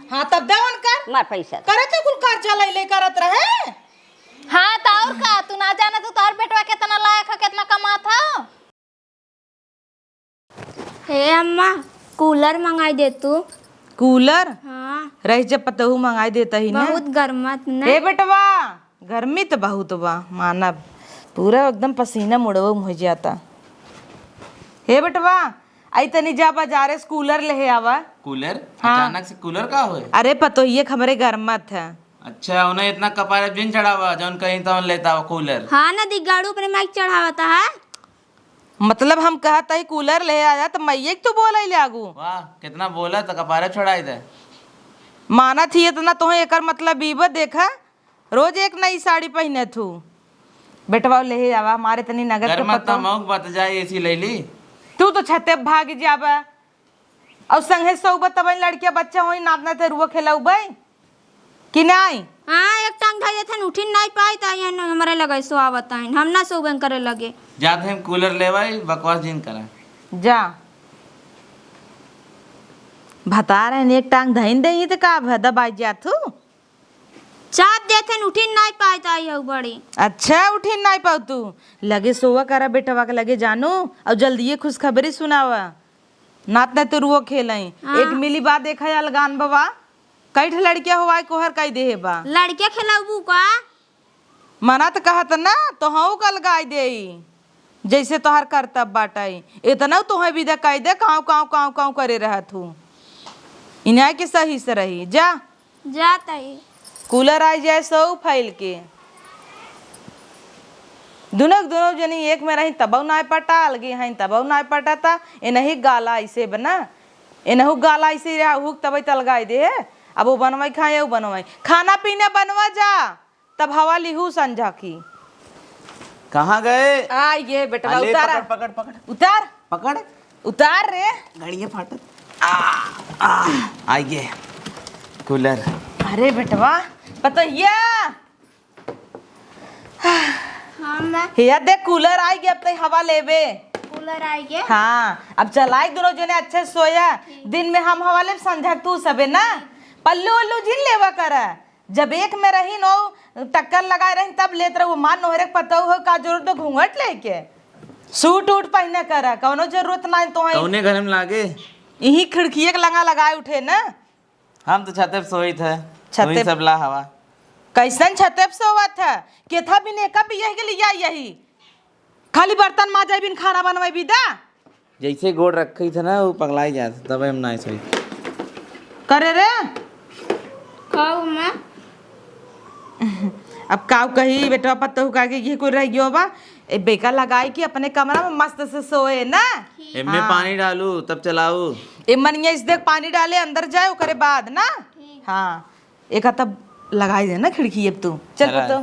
हाँ तब देवन कर मार पैसा करे तो कुल खर्चा ले करत रहे। हाँ तो और का तू ना जाना तो तोहर बेटवा कितना लायक है कितना कमा था। हे अम्मा कूलर मंगाई दे तू। कूलर हाँ रह जब पतहू मंगाई देता ही ना। बहुत गर्मत न। ए बेटवा गर्मी तो बहुत बा माना पूरा एकदम पसीना मुड़वा हो जाता। हे बेटवा आई तनी जा बाजारे से कूलर ले आवा। कूलर? हाँ। अचानक से कूलर का होए? अरे पतो ये खबरे गर्मत है। अच्छा उन्हें इतना कपारे जिन चढ़ा हुआ जौन कहीं तो लेता हुआ कूलर। हाँ ना दिगाड़ू अपने माइक चढ़ावता है। मतलब हम कहता ही कूलर ले आया तो मैये तो बोला ही लागू। वाह कितना बोला तो कपारे छुड़ाई दे। माना थी इतना तो एकर मतलब बीबा देखा रोज एक नई साड़ी पहने थू। बेटवा ले आवा हमारे तनी नगद के गर्मा पतो। मौक बात जाए एसी ले ली। तू तो छते भाग जाबा और संगे सौबा तब लड़किया बच्चा होई नातना ते रुआ खेलाऊ भाई कि नहीं। हाँ एक टांग धैले थे उठी नहीं पाई ता ये हमारे लगे सो आवता है हम ना सो बैंक करे लगे। जाते हम कूलर ले भाई बकवास जिन करा। जा बता रहे एक टांग धइन दे तो का दबाई जा तू। चाप देथे उठी नहीं पाई ता ये बड़ी। अच्छा उठी नहीं पाऊ तू लगे सोवा करा बेटवा के लगे जानू और जल्दी खुशखबरी सुनावा नात न तो रुओ खेलई। एक मिली बात देखा अलगान बाबा कई ठे लड़किया हुआ कोहर कई दे बा लड़के खिलाऊ का मना तो कहत ना तो हाँ कल गाय दे जैसे तोहर करतब बाटाई इतना तुहे विदा कह दे काव काव काव काव करे रहा तू इन्हें के सही से रही जा जाता है। कूलर आई जाए सौ फैल के दोनों जनी एक में रही तब ना पटा अलगे हैं तब ना पटाता इन्हीं गाला ऐसे बना इनहु गाला ऐसे रहा हुक तब तलगाई दे। अब वो बनवाई खाए वो बनवाई खाना पीना बनवा जा तब हवा लिहू संझा की। कहाँ गए? आ ये बेटा अले, उतार पकड़ पकड़ पकड़ उतार पकड़ उतार रे गाड़िया फाटत। आइए कूलर। अरे बेटवा पता ये हाँ मैं हिया देख कूलर आई गया अब तक हवा लेबे। कूलर आई गए। हाँ अब चलाई दोनों जने अच्छे सोया दिन में हम हवा ले संझा तू सबे ना पल्लू उल्लू जिन लेवा करा जब एक में रही नो टक्कर लगाए रही तब लेते रहो मान नोहरे पता हो का जरूरत तो घूंघट लेके सूट उठ पहने करा कौनो जरूरत ना तो कौने घर में लागे? यही खिड़की लगा लगाए उठे ना। हम तो छत पे सोई थे छत पे सब ला हवा। कैसन छते पे सोवा था के था बिन एक भी यही के लिए यही खाली बर्तन माजा बिन खाना बनवाई बिदा जैसे गोड़ रखी थे ना वो पगलाई जाते तब हम ना सोई करे रे। खाऊ मैं अब काव कही बेटा पत्ता हुका के ये कोई रह गयो बा ए बेका लगाई कि अपने कमरा में मस्त से सोए ना। इनमें पानी डालू तब चलाऊ। ए मनिया इस देख पानी डाले अंदर जाए करे बाद ना। हाँ एक तब लगाई दे ना खिड़की अब तू चल तो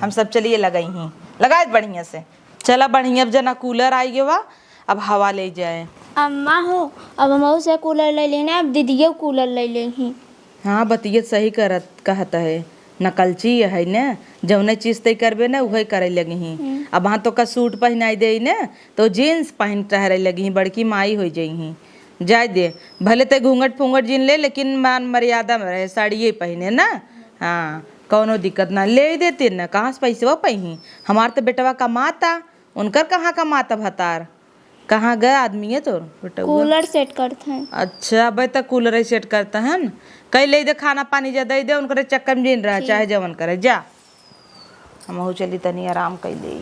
हम सब चलिए लगाई ही लगाए बढ़िया से चला बढ़िया अब जना कूलर आई गयो बा अब हवा ले जाए। अम्मा हो अब हम से कूलर ले लेना अब दीदी कूलर ले लेही। हाँ बतियत सही करत कहता है नकलची है न जौने चीज तय करबे ना वही करे लगी ही। अब वहाँ तो का सूट पहनाई दे न तो जीन्स पहन ठहरे लगी ही बड़की माई हो जाई जाए दे भले ते घूंघट फूंघट जिन ले लेकिन मान मर्यादा में रहे साड़िए पहने ना। हाँ कौनो दिक्कत ना ले देते न कहाँ से पैसे पही हमार तो बेटवा कमाता उनकर कहाँ कमाता भतार कहाँ गए आदमी है तो बेटा कूलर सेट करते हैं। अच्छा भाई तक कूलर सेट करता है न कहीं ले दे खाना पानी जा दे उनके चक्कर में जिन रहा चाहे जवन करे जा हम हो चली तनी आराम कर ले।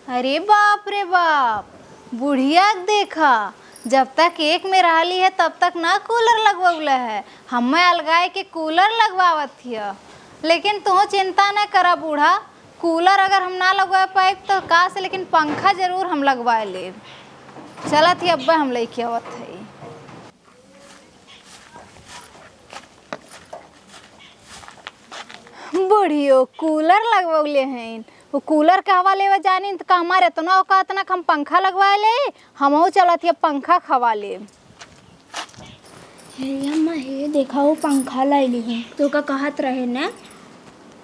अरे बाप रे बाप बुढ़िया देखा जब तक एक में रही है तब तक ना कूलर लगवला है हमें अलगाए के कूलर लगवावत थी लेकिन तू चिंता न करा बूढ़ा कूलर अगर हम ना लगवा पाए तो का से लेकिन पंखा जरूर हम लगवा ले चला थी अब्बा हम लेके आवत है। बुढ़ियो कूलर लगवले हैं वो कूलर के हवा लेवे जानी तो का हमारे इतना औकात ना हम पंखा लगवा ले हमहू चलत है पंखा खवा ले। हे अम्मा हे देखा वो पंखा लाई ली तो का कहत रहे ना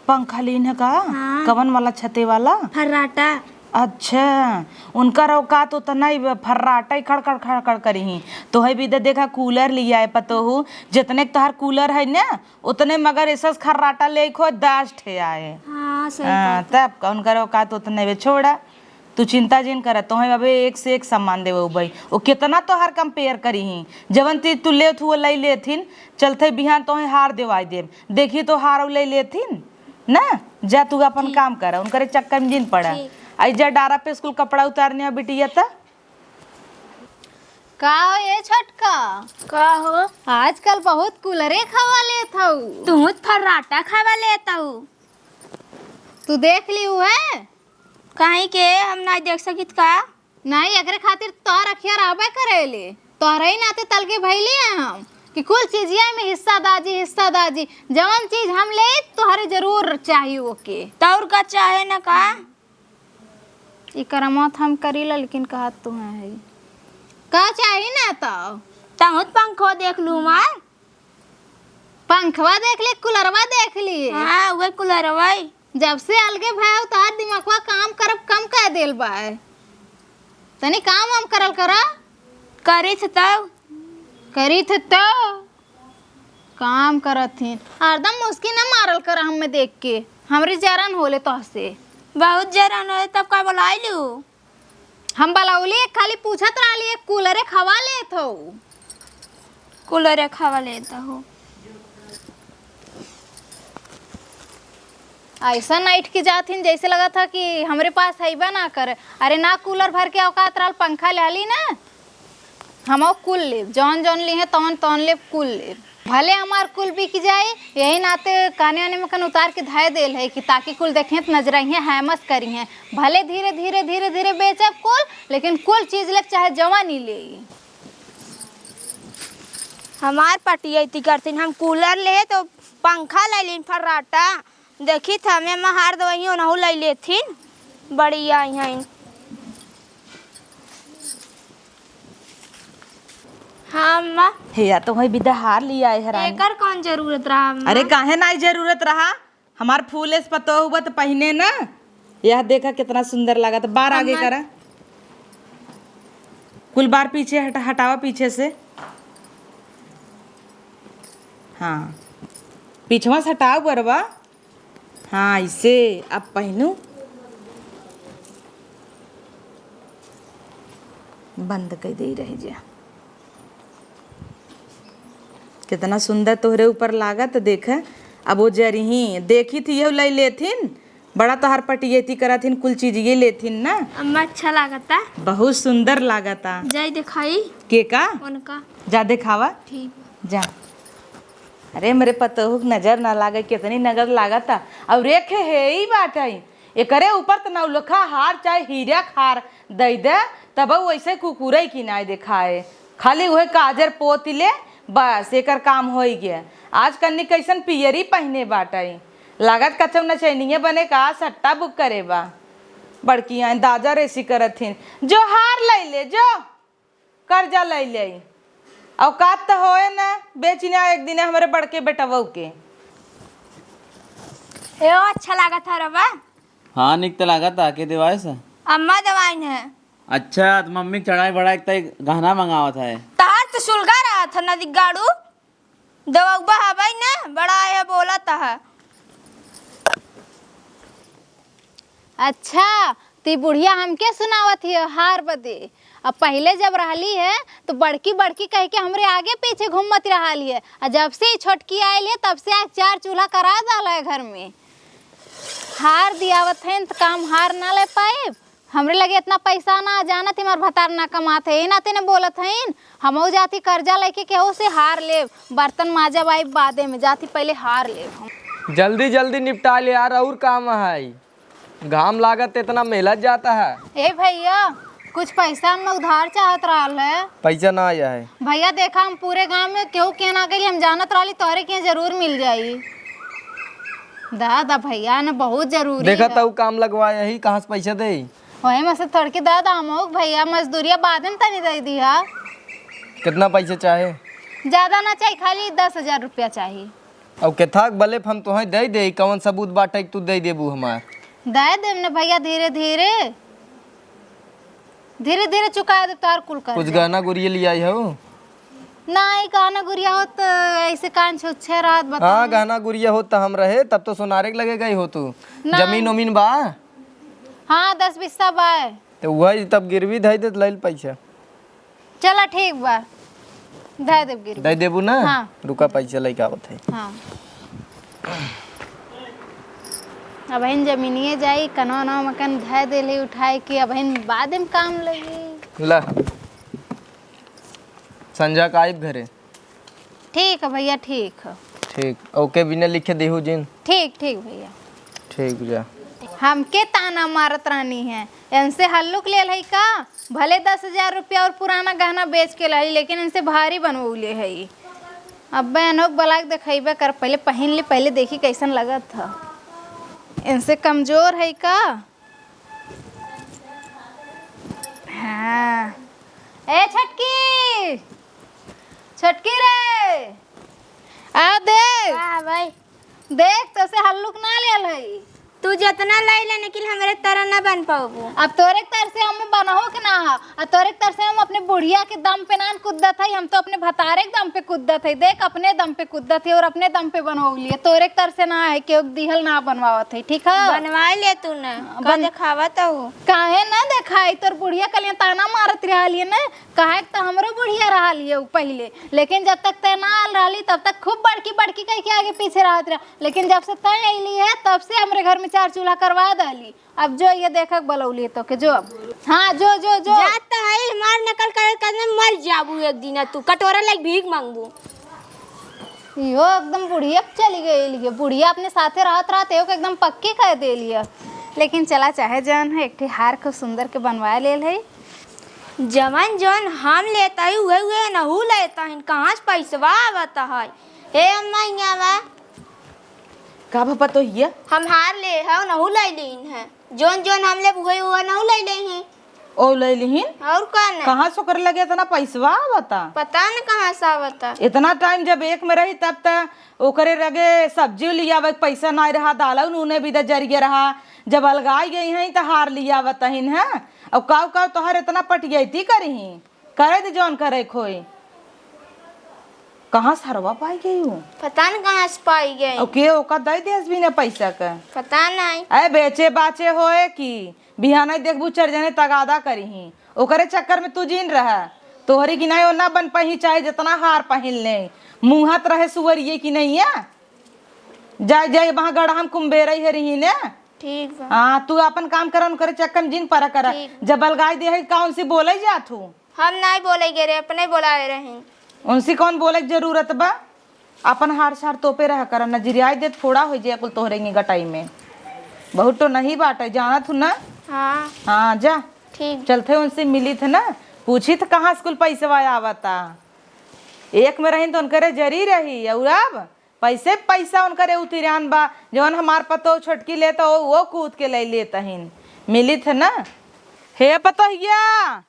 पंखा लीन है का हाँ। कवन वाला छते वाला फर्राटा अच्छा, उनका औकात उतना ही फर्राटा ही खड़खड़ खड़खड़ करी ही। तो है भी देखा कूलर लिया है पतोहू, जितने के तोहार कूलर है ना उतने मगर ऐसा खर्राटा ले खो 10 ठे आए। हाँ सही हाँ, तब का उनका औकात उतने वे छोड़ा। तू चिंता जिन कर, तो है अबे एक से एक सामान देवे भाई। वो कितना तोहार कंपेयर करी ही, जवन ती तू ले वो लई लेथिन, चलते बिहान तो हार देवाई देव, देखी तो हार लई लेथिन ना। जा तू अपन काम कर, उनके चक्कर में जिन पड़ा। आई जा डारा पे स्कूल कपड़ा उतारने बिटिया था। का हो ये छटका, का हो आजकल बहुत कूलरे खवा लेत हऊ। तू फर्राटा खावा लेता हूँ। तू देख ली है? काहे के हम ना देख सकित का? नहीं, एकरे खातिर तोहर अखिया रहबे करेले। तोहरे ही नाते तल के भइली है हम कि कुल चीजिया में हिस्सा दाजी। जवन चीज हम ले तोहरे जरूर चाहिए ओके। तौर का चाहे ना का? ई करमत हम करीला, लेकिन कहत तू है का चाहिए ना तो तहुत पंखो देख लू मार। पंखवा देख ले, कूलरवा देख ली। हाँ वही कूलर वही। जब से अलगे भाई तोहार दिमागवा काम करब कम कर देल बा। तनी काम हम करल करा करे थे तब करी थे तो काम करत थी। हरदम मुस्की न मारल करा हमें देख के, हमरी जरन होले तोहसे। बहुत जरन हो तब का बोलाई लू? हम बलौली खाली पूछत रहली कूलरे खवा लेत हो। कूलर खावा लेता हूँ। ऐसा नाइट की जाथिन जैसे लगा था कि हमरे पास हैबा ना करे। अरे ना कूलर भर के औकात रहल, पंखा ले ली ना हम कुल लेब, जौन जौन ली है तौन लेब कुल लेब। भले हमार कुल बिक जाए, यही नाते काने आने में कन उतार के धाय देल है कि ताकि कुल देखें तो नजर हैं हैमस करी हैं। भले धीरे धीरे बेचब कुल, लेकिन कुल चीज ले चाहे जवान ही ले। हमार पटिया करतीन, हम कूलर ले तो पंखा ले लीन फर्राटा। देखी था मैं महार दवाई ओनहु ले लेथिन बढ़िया यहाँ। हाँ अम्मा, हे या तो वही विदा हार लिया है हरानी। एकर कौन जरूरत रहा अम्मा? अरे काहे ना जरूरत रहा, हमार फूल इस पतो हुआ तो पहने ना। यह देखा कितना सुंदर लगा। तो बार आगे करा, कुल बार पीछे हटावा पीछे से। हाँ पीछवा से हटाओ बरवा। हाँ इसे अब पहनू, बंद कर दे रही जा। कितना सुंदर तोहरे ऊपर लागत देखा। अब वो जरी देखी थी यह ले लेथिन, बड़ा तोहर पटियती करथिन, कुल चीज ये लेथिन ना। अम्मा अच्छा लागता, बहुत सुंदर लागता। जाई दिखाई के का उनका। जा दिखावा ठीक जा। अरे मेरे पतहू नजर ना लागे, कितनी नजर लागता। और रेखे है ही बात है, एकरे ऊपर तो नौलखा हार चाहे हीरा खार दे दे तब वैसे कुकुरे की ना दिखाए। खाली वह काजर पोत ले बस, एकर काम हो गया। आज कन्नी कैसन पियरी पहने बाटाई, लागत कचौ न चैनिए बने का सट्टा बुक करे बा। बड़कियाँ दाजा रेसी करथिन, जो हार ले ले, जो कर्जा ले ले। औकात तो होए ना बेचना एक दिन हमारे बड़के बेटवो के। ए अच्छा लगा था रवा। हाँ निक तो लगा था के दिवाए से। अम्मा दवाई है। अच्छा तो मम्मी चढ़ाई बड़ा एक गहना मंगावा था। तहार तो सुलगा रहा था नदी गाड़ू दवा हवाई ना बड़ा है बोला था। अच्छा ती बुढ़िया हमके सुनावत ही हार बदे। अब पहले जब रहली है तो बड़की कह के हमरे आगे पीछे घूमत रहली है, और जब से छोटकी आयल है तब से आज 4 चूल्हा करा डाला है घर में। हार दियावत है तो काम हार ना ले पाए। हमरे लगे इतना पैसा ना जाना थी, मार भतार ना कमाते है नाते ने बोलत है। हम जाती कर्जा लेके केहू से हार ले, बर्तन माजा बाई बादे में जाती, पहले हार ले। जल्दी निपटा ले यार, और काम है। घाम लागत इतना मेहनत जाता है। ए भैया कुछ पैसा हम उधार चाहत रहल है। पैसा ना आया है भैया देखा हम पूरे गांव में केहू के ना गई, हम जानत रहली तोहरे के जरूर मिल जाई। दादा भैया ने बहुत जरूरी देखा है। तो काम लगवाया ही, कहाँ से पैसा दे? वही में से थोड़के दादा हम भैया मजदूरिया बाद में तनी दे दिया। कितना पैसा चाहे? ज्यादा ना चाहिए, खाली 10,000 रुपया चाहिए। अब केथाक बले हम तो दे दे, कौन सबूत बाटे तू दे देबू हमार? दे देव ने भैया धीरे धीरे। धीरे धीरे चुका दे तार कुल कर कुछ गहना गुड़िया ले आई हो? नहीं गाना गुड़िया हो तो ऐसे कान छुच्छे रात बता। हाँ गहना गुड़िया हो तो हम रहे तब तो सोनारे के लगेगा ही हो तू। जमीन उमीन बा? हाँ 10 बिस्सा बाय। तो वही तब गिरवी धई दे लैल पैसा। चला ठीक बा दे देब गिर दे देबू ना? हाँ। रुका पैसा लेके आवत है। हाँ अब हन जमीनिए जाई कनो न मकन धै देले उठाए के अब हन बाद में काम लगी। ला संजा का आइब घरे। ठीक है भैया ठीक है। ठीक ओके बिना लिखे देहू जिन। ठीक ठीक भैया ठीक जा। हमके ताना मारत रानी है इनसे हल्लुक ले है का भले 10,000 रुपया और पुराना गहना बेच के लाई लेकिन इनसे भारी बनवले है। अब अनोक बलाक देखेबे कर पहले पहन ले पहले देखी कैसन लगत था। इनसे कमजोर है का। हाँ ए छटकी छटकी रे आ देख। वाह भाई देख तो से हल्लुक ना ले है। तू जितना लैला लेकिन हमरे तरह ना बन पाबू। अब तोरे तर से हम बनहो के ना हा और तोरे तर से हम अपने बुढ़िया के दम पे ना कुद्दत है। हम तो अपने भतारे के दम पे कुद्दत है। देख अपने दम पे कुद्दत है और अपने दम पे बनवा लिए। तोरे तर से ना है कि दिहल ना बनवावत है। ठीक है बनवा ले तू ना बन दिखावत हो। काहे ना देखाई तोर बुढ़िया कलिया ताना मारत रहा लिए ना काहे तो हमरो बुढ़िया रहा लिए पहले लेकिन जब तक तय ना आल रही तब तक खूब बड़की बड़की कह के आगे पीछे रहत रहा लेकिन जब से तय अली है तब से हमरे घर में 4 चूल्हा करवा डाली। अब जो ये देखक बलौली तो के जो अब हाँ जो जो जो जात है मार नकल कर मर जाबू एक दिन तू कटोरा लाइक भीख मांगबू। यो एकदम बुढ़िया चली गई बुढ़िया अपने साथे रहत रहते हो एकदम पक्की कह दे लिया लेकिन चला चाहे जन है एक हार खूब सुंदर के बनवा ले है। जवन जवन हम लेता ही हुए नहू लेता है कहाँ से पैसवा आवता है। हे अम्मा यहाँ का भपा तो हिया हम हार ले है नहू ले लीन है जोन जोन हम ले हुआ नहू ले ले हैं ओ ले लिहिन और कौन है कहाँ से कर लगे इतना पैसवा बता। पता न कहाँ से आवता। इतना टाइम जब एक में रही तब तक ओकरे लगे सब्जी लिया पैसा नहीं रहा दाल नूने भी जरिए रहा जब अलगाई गई हैं तो हार लिया बताहिन है अब काव काव तोहर इतना पटियती करही करे दे जौन करे खोई कहाँ सरवा पाई गई हूँ पता न कहाँ से पाई गई। और के ओका दे देस भी ने पैसा का पता नहीं अरे बेचे बाचे होए कि बिहाना देखबू चढ़ जाने तगादा करी ओकरे चक्कर में तू जीन रहा तोहरी की नहीं ना बन पाही चाहे जितना हार पहन ले मुँहत रहे सुवरिये की नहीं है जाए जाए वहाँ गढ़ा हम कुंबे रही है रही ने। ठीक बा। हाँ तू अपन काम कर करे चक्कर में जिन पर कर जब अलगाई दे है कौन सी बोले जात हूँ हम नहीं बोले गे रे अपने बोलाए रहे उनसी कौन बोले की जरूरत बा अपन हार सार तोपे रह कर नजरिया दे थोड़ा हो जाए कुल तोहरेंगे गटाई में बहुत तो नहीं बाटे जाना तू ना। हाँ हाँ जा ठीक चलते उनसे मिली थे ना पूछी तो कहाँ स्कूल पैसा आवता एक में रही तो उनकरे जरी रही और अब पैसे पैसा उनकरे उतिरान बा जौन हमार पतो छोटकी लेता हो वो कूद के ले लेता हिन मिली थे ना। हे पतो हिया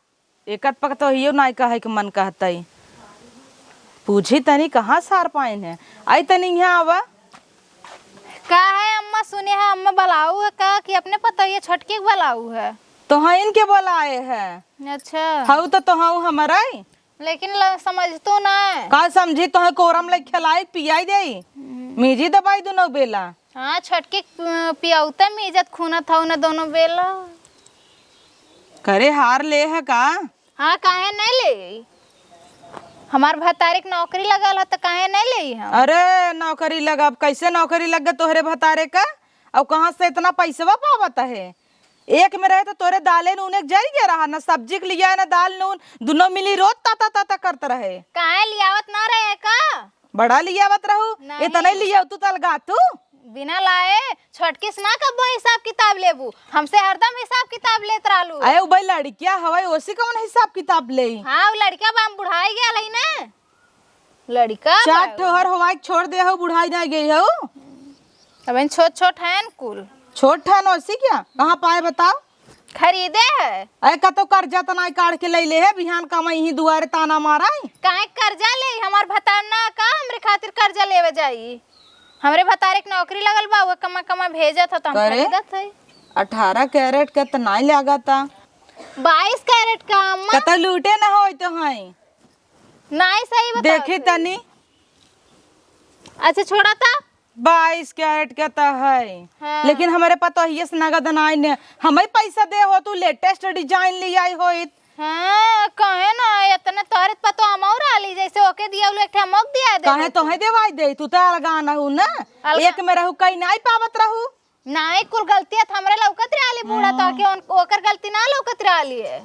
एकत पकतो हियो नाई कहे के मन कहता ही पूछी तनी कहाँ सार पाइन है आई तनी यहाँ आवा का है अम्मा सुने है अम्मा बलाऊ है का कि अपने पता ये छटकी बलाऊ है तो हाँ इनके बोलाए है। अच्छा हाउ तो हाँ हमारा लेकिन समझ तो ना का समझी तो कोरम लग खिलाई पियाई दे मीजी दबाई दोनों बेला। हाँ छटकी पियाउता में इज्जत खूना था ना दोनों बेला करे हार ले है का। हाँ काहे नहीं ले हमार भतारे नौकरी लगल है तो काहे नहीं ले हम। अरे नौकरी लगा कैसे नौकरी लग गया तोहरे भतारे का और कहाँ से इतना पैसा पावता है एक में रहे तो तोरे दाले नून एक जर गया रहा ना सब्जी के लिया ना दाल नून दोनों मिली रोज ताता ताता करते रहे काहे लियावत ना रहे का बड़ा लियावत रहू इतना ही लिया तू तलगा तू बिना लाए छटकी से ना कब हिसाब किताब लेबू हमसे हरदम हिसाब किताब लेत रहलू। अरे वो भाई लड़किया हवाई ओसी कौन हिसाब किताब ले। हाँ वो लड़का बाम बुढ़ाई गया है ना लड़का चार ठोहर हवाई छोड़ दे हो बुढ़ाई नहीं गई हो अब छोट छोट है कुल छोट है ओसी क्या कहाँ पाए बताओ खरीदे है अरे का तो कर्जा तना काट के ले है बिहान का मैं ही दुआरे ताना मारा काहे कर्जा ले हमार भतारना का हमरे खातिर कर्जा लेवे जाई हमरे भतारे के नौकरी लगल बा वो कमा कमा भेजत था तो हम खरीदत है। 18 कैरेट का तो नहीं लगा था 22 कैरेट का अम्मा। कत लूटे ना हो तो है नहीं सही बता। देखी तनी अच्छा छोड़ा था। 22 कैरेट का तो है हाँ। लेकिन हमारे पास तो ये नगद नहीं ने हमें पैसा दे हो तू लेटेस्ट डिजाइन ले आई हो हाँ कहे ना इतने तोरे पर तो अमाउर आली जैसे ओके दिया एक ठे अमाउंट दिया दे। कहे तो है देवाई दे तू तो अलगाना हूँ ना एक में रहू कहीं नहीं पावत रहू नहीं कुल गलतियां हमरे लौकत रही बूढ़ा तो के ओकर गलती ना लौकत रही है।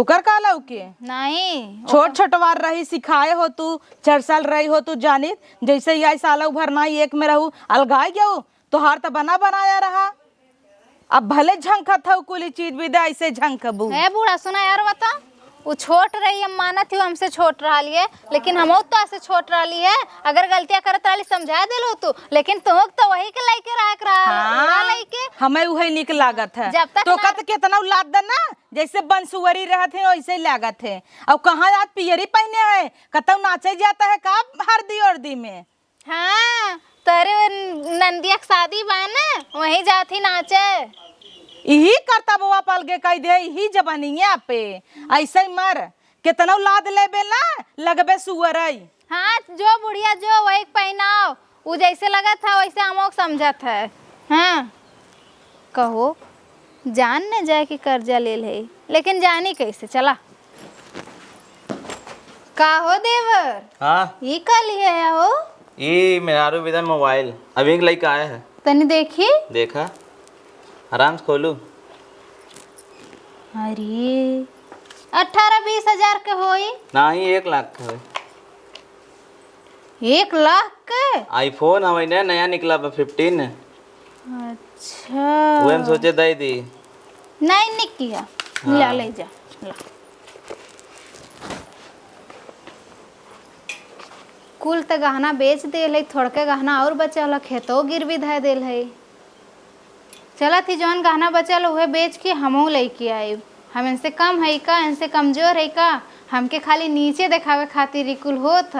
ओकर का लऊ के नहीं छोट छोटवार रही सिखाए हो तू 4 साल रही हो तू जानी जैसे यही साल भर ना एक में रहू अलगाई गयो तो हार तो बना बनाया रहा अब भले झंखा था कुल चीज विदा ऐसे झंखबू है बूढ़ा सुना यार बता वो छोट रही है मानत ही हमसे छोट रही है लेकिन हम तो ऐसे छोट रही है अगर गलतियां करत रही समझा देलो तू लेकिन तुम तो वही के लाइके रहा लाइके हमें वही निक लागत है जब तक तो ना- कत कितना उलाद दे ना जैसे बंसुअरी रहत है वैसे ही लागत है अब कहाँ आज पियरी पहने है कतौ नाचे जाता है का हरदी उर्दी में हाँ तेरे नंदिया की शादी बा ना वहीं जाती नाचे। यही करता बउआ पल के कह दे यही जबानिया पे ऐसे ही मर कितना लाद लेबे ना लगबे सुअरई हाँ जो बुढ़िया जो वही पहनाओ वो जैसे लगा था वैसे हम समझत है। हाँ कहो जान न जाए कि कर्जा ले ले लेकिन जानी कैसे चला का हो देवर हाँ ये का लिए है हो ये मेरा विदा मोबाइल अभी एक लड़का आया है तनी देखी। देखा आराम से खोलू। अरे 18-20 हजार के होई। ना ही 1 लाख का है 1 लाख के। आईफोन हमारे ना नया निकला बा 15 अच्छा वो हम सोचे दे दी। नहीं निकिया ला ले जा ला। कुल त गहना बेच देल है थोड़के गहना और बचल खेतो गिरवी धै देल है चला थी जौन गहना बचल उहे बेच के हमहू लेके आए। हम इनसे कम है का इनसे कमजोर है का हमके खाली नीचे दिखावे खातिर कुल होत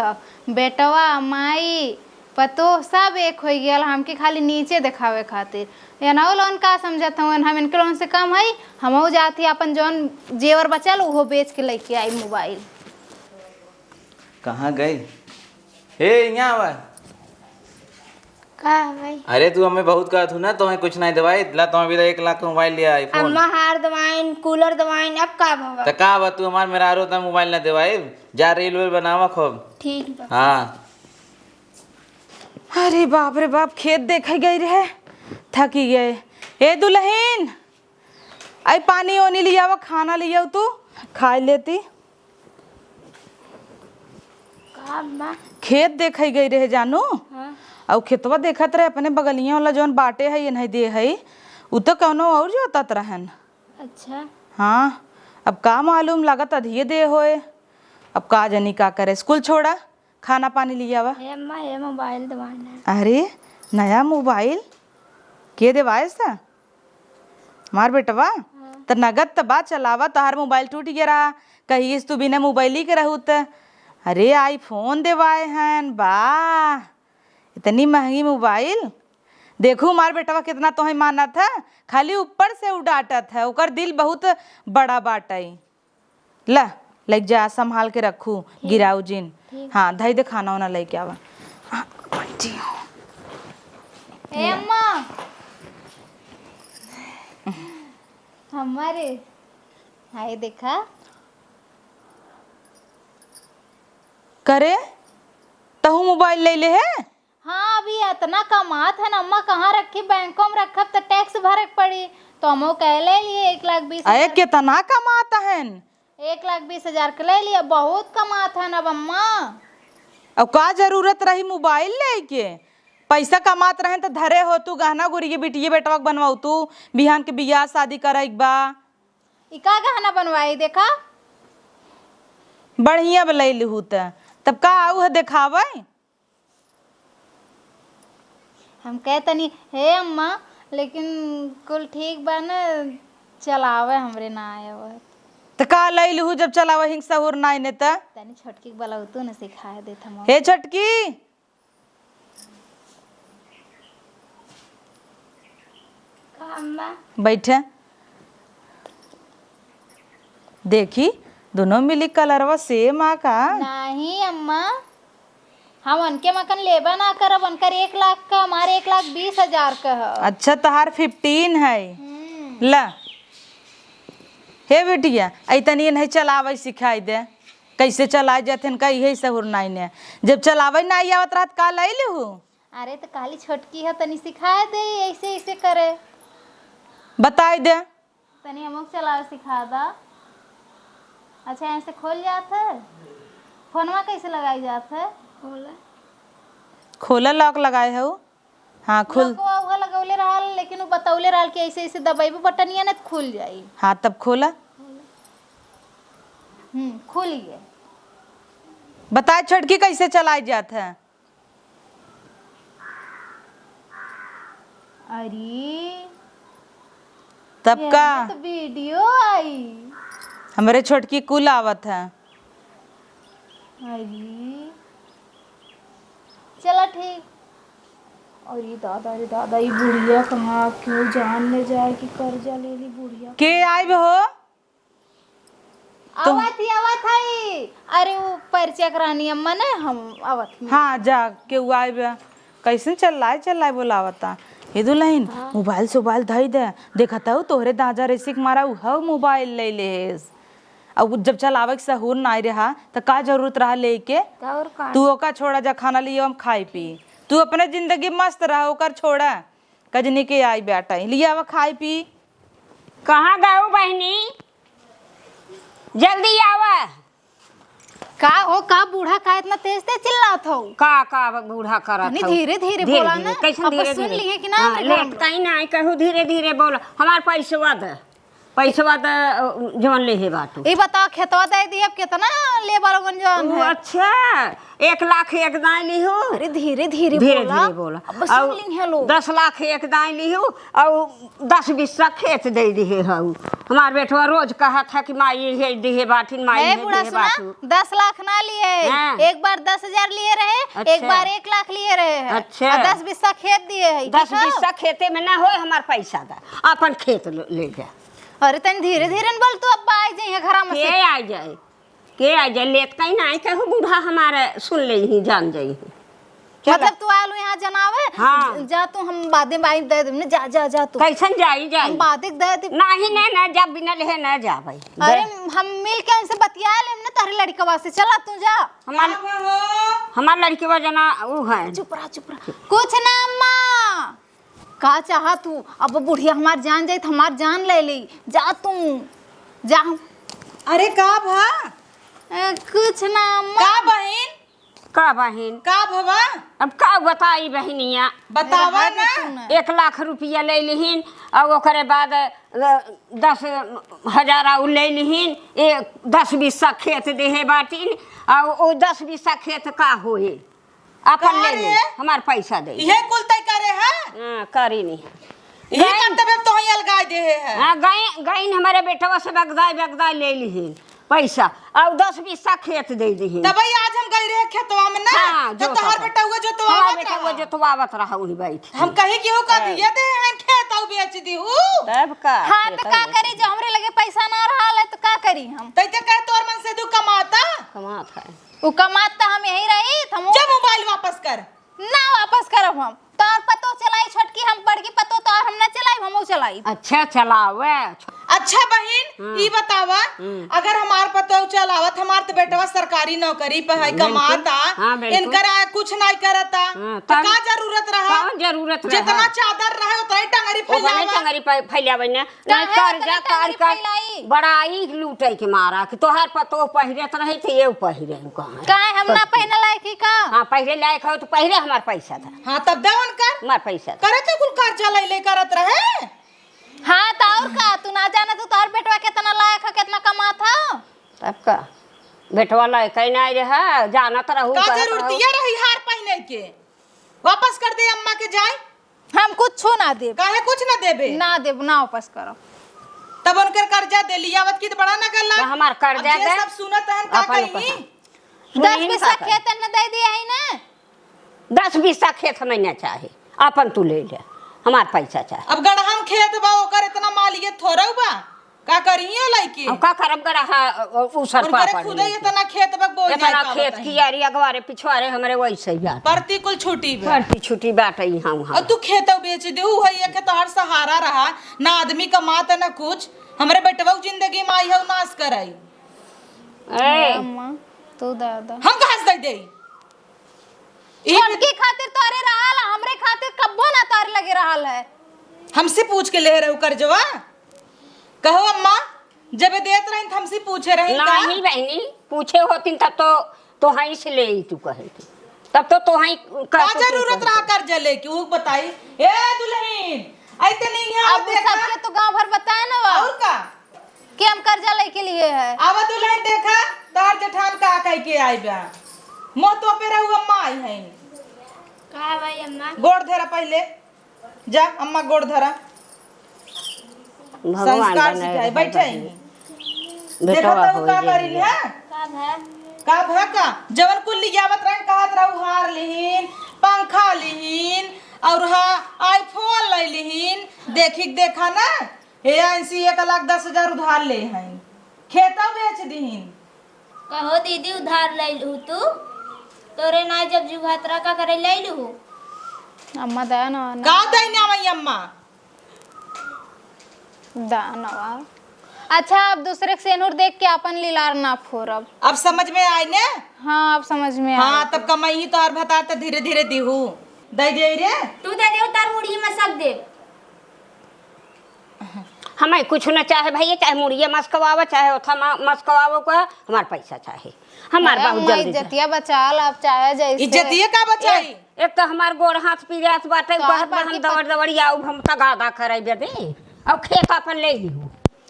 बेटवा माई पतो सब एक हो गया हमके खाली नीचे दिखावे खातिर या ना लोन का समझत हूँ हम इनके लोन से कम है हमहू जाती अपन जौन जेवर बचल वो बेच के लेके आई मोबाइल। कहाँ गई हे यहाँ आवा। का भाई अरे तू हमें बहुत कहा तू ना तुम्हें कुछ नहीं दवाई ला तुम्हें भी 1 लाख का मोबाइल लिया आईफोन अम्मा हार दवाइन कूलर दवाइन अब का भवा तो का बा तू हमार मेरा आरो मोबाइल ना दवाई जा रील वील बनावा खूब। ठीक बा हाँ अरे बाप रे बाप खेत देखे गई रहे थकी गए ए दुल्हन आई पानी ओनी लिया खाना लिया तू खा लेती का बा खेत देखे गई रहे जानू और खेतवा देखत रहे अपने बगलिया वाला जौन बाटे है ये नहीं दे है उ तो कौनो और जोतत रहन। अच्छा हाँ अब का मालूम लागत अधिये दे होए अब का जानी का करे स्कूल छोड़ा खाना पानी लिया वा। हे अम्मा ये मोबाइल दवाना अरे नया मोबाइल के देवाए सा मार बेटवा तो नगद तो बात चलावा तोहार मोबाइल टूट गया रहा कहीं तू बिना मोबाइल ही के रहू त अरे आईफोन देवाए हैं वाह इतनी महंगी मोबाइल देखू मार बेटवा कितना तोहे माना था खाली ऊपर से उडाटा था ओकर दिल बहुत बड़ा बाटई ला लग जा संभाल के रखू गिराऊ जिन हाँ धई दे खाना वाना लेके आवा। ए अम्मा हमारे हाय देखा करे तहू मोबाइल ले ले है। हाँ अभी इतना कमात है ना अम्मा कहाँ रखी बैंकों में रखब तो टैक्स भरक पड़ी तो हम कह ले लिए 1,20,000 अरे कितना कमाता है 1,20,000 के ले लिया बहुत कमात है ना अब अम्मा। अब का जरूरत रही मोबाइल लेके पैसा कमात रहे तो धरे हो तू गहना गुरी के बिटिये बेटवा बनवाऊ तू बिहान के बियाह शादी कर बा इका गहना बनवाई देखा बढ़िया ले लू तब का आऊ है देखावे हम कहतनी हे अम्मा लेकिन कुल ठीक बा न चलावे हमरे ना आए वो तो का ले लू जब चलावे हिंग सहूर नाई ने त तनी छोटकी वाला तू न सिखाए देत हम हे छटकी का अम्मा बैठे देखी दोनों मिली कलरवा सेम आ का। नहीं अम्मा, हम उनके मकान लेबा ना करब, उनकर 1 लाख का, हमारे 1,20,000 का है। अच्छा तहार 15 है। ला हे बेटिया ऐतनी नहीं चलावे सिखाई दे, कैसे चलाए जाते का यही सहूर नहीं ने। जब चलावे नहीं आवत रहत का लै लेहू। अरे तो काली छोटकी है, तनी सिखा दे ऐसे ऐसे करे, बताई दे। तनी हमको चलावे सिखा दा। अच्छा ऐसे खोल जात है, फोनवा कैसे लगाई जात है? खोला लॉक लगाए हो। हाँ खुल। वो लगौले रहल, लेकिन वो बतौले रहल कि ऐसे ऐसे दबाइबो बटनिया ना तो खुल जाई। हाँ तब खोला। खुल गए। बताए छटकी कैसे चलाई जात है। अरे तब का तो वीडियो आई। हमारे छोटकी कुल आवत है। अरे चलो ठीक। अरे दादा ये बुढ़िया कहाँ क्यों जान ले जाए कि कर्जा ले ली बुढ़िया। के आइब हो। आवत ही। अरे वो परिचय करानी अम्मा ने, हम आवत ही। हाँ जा के आइब। कैसे चल रहा बोलावता हे दुल्हन। मोबाइल से मोबाइल धई दे, देखता हूँ तोहरे दाजा रेसिक मारा उहा मोबाइल ले लेस। अब जब चलावे के सहूर नहीं रहा तो का जरूरत रहा लेके। तू ओका छोड़ा, जा खाना लियो हम खाई पी। तू अपने जिंदगी मस्त रहा, ओकर छोड़ा। कजनी के आई बेटा लिया वा खाई पी। कहाँ गए बहनी, जल्दी आवा। का हो का बूढ़ा का इतना तेज तेज चिल्लात हो? का बूढ़ा करत नहीं हौ। धीरे धीरे बोला ना। कैसन अब धीरे सुन धीरे लिए कि ना हाँ, हमरे घर लेट कहीं ना कहू धीरे धीरे बोला। हमार पैसवा दे जवन ले है बाटू। ये बताओ खेतवा दे दी अब कितना ले बालोगन जान है? अच्छा 1 लाख एक दाई लिहू। अरे धीरे धीरे धीरे बोला। धीरे बोला। अब सुन ली है लोग। 10 लाख एक दाई लिहू और 10-20 खेत दे दिए हऊ। हमार बेटवा रोज कहा था कि माई ये दिहे बाटिन, माई है ये बुढ़ा दिहे सुना, बाटू। 10 लाख ना लिए। हाँ। एक बार 10,000 लिए रहे, अच्छा। एक बार 1 लाख लिए रहे हैं। अच्छा। और 10 खेत दिए है। 10-20 खेते में ना हो हमार पैसा दा, अपन खेत ले जा। अरे तन धीरे धीरे न बोल, तू अब आ जाइए घर में के से। आ जाए लेत कहीं ना कहू बूढ़ा हमारे सुन ले ही जान जाई। मतलब तू आलू यहाँ जनावे। हाँ। जा तू, हम बादे बाई दे दे। जा तू। कैसन जाई हम बादे दे दे। नहीं ना जा बिना ले ना जा भाई। अरे हम मिल के उनसे बतिया लेम ना, तारे लड़कवा से। चला तू जा। हमार लड़की वजना ऊ है। चुप रहा। कुछ ना अम्मा, का चाहा तू? अब बुढ़िया हमार जान जाए तो हमार जान ले ली। जा तू जा। अरे का भा कुछ ना अम्मा। का बहन का बहन का भवा अब का बताई बहनिया, बतावा ना। 1 लाख रुपया ले लिहिन और ओकरे बाद 10,000 उ ले लिहिन। 10-20 खेत देहे बाटिन और वो 10-20 खेत का होए अपन ले ले, हमार पैसा दे। ये कुल तय करे है। हाँ करी नहीं ये करते तो ही अलगाय दे है। हाँ गई हमारे बेटवा से बगदाई ले लिहिन पैसा और 10-20 खेत दे दिहिन। तबई आज हम गई रहे खेतवा में ना। हाँ, जब तोहर बेटा हुआ जो तो हमार बेटा वो जो तो आवत रहा वही बैठ। हम कहीं की हो का दिया दे हैं खेत और बेच दी हूं। तब का हाँ तो का करी, जो हमरे लगे पैसा ना रहा है तो का करी हम? तैते कह तोर मन से दू कमाता। कमात है वो कमात तो हम यही रही। हम जब मोबाइल वापस कर ना वापस करब हम। तोर पतो चलाई छोटकी, हम बड़की पतो तो हम ना चलाई, हमो चलाई। अच्छा चलावे। अच्छा बहन ई बतावा, अगर हमार पतो चलावत, हमार तो बेटवा सरकारी नौकरी पे है, कमाता। हाँ, बिल्कुल। इनकर कुछ नहीं करता हाँ, तो तब- का जरूरत रहा? कौन जरूरत रहा? जितना चादर रहे उतना ही टंगरी फैलावा। टंगरी फैलावे ने काहे कर्जा उतना कर टंगरी कर फैलाई? बड़ाई लूटे के मारा कि तोहार पतो पहिरत रहे थे ये पहिरे कहाँ। काहे हम ना पहने लायक ही का? हाँ पहले लायक हो तो पहले हमार पैसा था, हाँ तब देवन कर हमार पैसा था। करे तो कुल खर्चा ले करत रहे। हाँ तो और का? तू ना जाना तो तोहर बेटवा कितना लायक है, कितना कमा था। तब का बेटवा लायक ही नहीं रहा, जानत रहू का कहत जरूरत रहू। ये रही हार पहने के? वापस कर दे अम्मा के जाए। हम कुछ छू ना दे। काहे कुछ ना देबे? ना देब, ना वापस करो। तब उनकर कर्जा दे लियावत की तो बड़ा ना गल्ला। तो हमार कर्जा अब ये दे। सब सुनत हन का अपन कहीं। पता। 10-20 खेत न दे दिया है ना। 10-20 खेत हमें ना चाहे, अपन तू ले ले, हमार पैसा चाहे। अब गढ़हम खेत बा ओकर इतना मालियत थोड़ा बा। का करियो लइके अब का करब गड़ा उसर उनकरे पापड़ खुदे इतना खेत बक बोई इतना खेत की यारी अगवारे पिछवारे हमरे वैसे ही बात प्रतिकूल छुट्टी बा बढ़ती छुट्टी बात है यहाँ और वहाँ तू खेत बेच दे है ये के तोहर सहारा रहा ना आदमी कमाता ना कुछ हमरे बेटवा जिंदगी में आई है नाश कराई ए अम्मा तू दादा हम कहां से दे छोटकी खातिर तोरे रहल हमरे खातिर कब्बो ना तार लगे रहल है। हमसे पूछ के ले रहे हो कर्जवा कहो अम्मा जब देत रही हमसे पूछे रही का नहीं बहनी पूछे होती तब तो हाई से ले ही तू कहे थी तब तो हाई का जरूरत रहा कर्जा लेके वो बताई ए दुल्हन ऐते नहीं है अब सबके तो गांव भर बताए ना और का कि हम कर्जा लेके लिए है। आवा दुल्हन देखा तार जेठान का कह के आई बा मोह तो पे रहू अम्मा आई है का भाई अम्मा गोड़ धरा पहले जा अम्मा गोड़ धरा भगवान संस्कार बनाए सिखाए रहे बैठे भाई। देखा बेटवा तो हो का जाए। करी है का भाई का भका जवन कुल लियावत रहन कहत रहू हार लिहीन पंखा लिहीन और हाँ आईफोन ले लिहीन देखा ना हे 1,10,000 उधार ले हैं खेता बेच दीहीन कहो दीदी उधार ले लू तू तोरे ना जब जुघातरा का करे ले लू अम्मा दाना का दैना मई अम्मा दानवा अच्छा अब दूसरे के सेनूर देख के अपन लीलार ना फोरब। अब समझ में आई ने हाँ अब समझ में आया। हाँ तब कमाई ही तो और बता तो धीरे धीरे दीहू दे दे रे तू दे दे तार मुड़ी में सब दे हमें कुछ न चाहे भैया चाहे मुड़िए मस्कवावा चाहे ओथा मस्कवावो को हमार पैसा चाहे हमार बहुत अम्मा जल्दी इज्जतिया बचाल आप चाहे जैसे इज्जतिये का बचाई एक तो हमार गोड़ हाथ पीरात बाटे तोहर बाहर बाकी हम दौड़ दौड़ी आऊ हम तगादा करे दे अब खेत अपन ले ली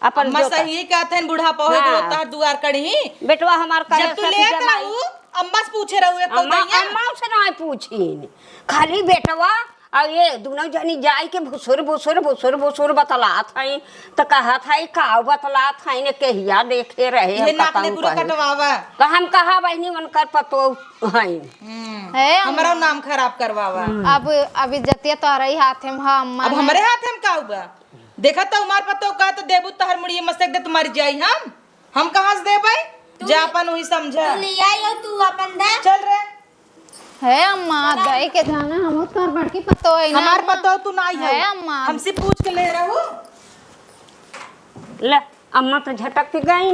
अपन अम्मा जोता। सही कहते हैं बूढ़ा पहुंच हाँ। रोता दुआर कड़ी बेटवा हमार करे जब तू सब ले जमाई। रहू अम्मा से पूछे रहू एक अम्मा कौदैया अम्मा से ना पूछी खाली बेटवा और ये दोनों जनी जाई के भुसुर भुसुर भुसुर भुसुर बतलात हई तो कहत हई का बतलात हई ने कहिया देखे रहे ये हम नाक ने कतहु पूरा कहीं। कटवावा तो हम कहा बहनी उनकर पतो हई है हमारा नाम खराब करवावा अब इज्जतिया तो रही हाथ में हाँ अम्मा अब हमारे हाथ में का हुआ देखा तो हमार पतो का तो देबू तहर मुड़िए मस्तक दे तुम्हारी जाई हम कहां से देबै जा अपन वही समझा तू ले आई तू अपन दे चल रे है अम्मा दई के जाना हम तोर बड़की पतो है ना हमार पतो तू ना आई है अम्मा हमसे पूछ के ले रहू ले अम्मा तो झटक के गई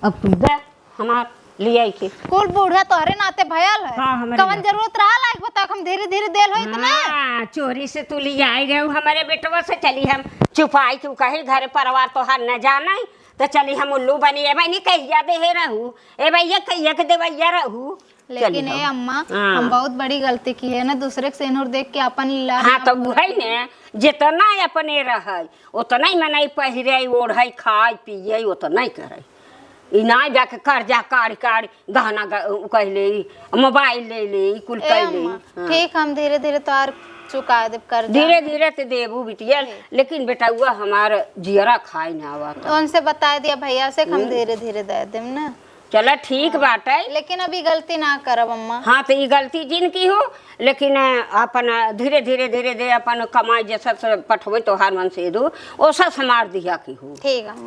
अब तू दे हमार लिया के कुल बूढ़ा तोहरे नाते भयल है हाँ, हमरे कवन जरूरत रहा लायक बता हम धीरे धीरे देल हो इतना हाँ, चोरी से तू लिया आई रहू हमारे बेटवा से चली हम चुपाई तू कहे घर परिवार तो हर न जाना तो चली हम उल्लू बनी ए भाई कहिया दे रहू ए भैया कहिया के देवैया रहू लेकिन ए अम्मा हाँ। हम बहुत बड़ी गलती की है ना दूसरे के सेनूर देख के अपन लीला हाँ तो वही ने जितना अपने रहे उतना ही मनाई पहिरे ओढ़े खाए पिए उतना ही करे ई ना जाके कर्जा काढ़ गहना कह ले मोबाइल ले ले कुल ए कह अम्मा ले ठीक हम धीरे धीरे तोहार चुका देब कर धीरे धीरे ते देबू बिटिया लेकिन बेटा हुआ हमार जियरा खाए ना आवा तो उनसे बता दिया भैया से हम धीरे धीरे दे देम ना चला ठीक बात है लेकिन अभी गलती ना करब अम्मा हाँ तो ये गलती जिनकी हो लेकिन अपन धीरे धीरे दे अपन कमाई जैसा पठवे तो हार मन से दू ओसा समार दिया की हो ठीक अम्मा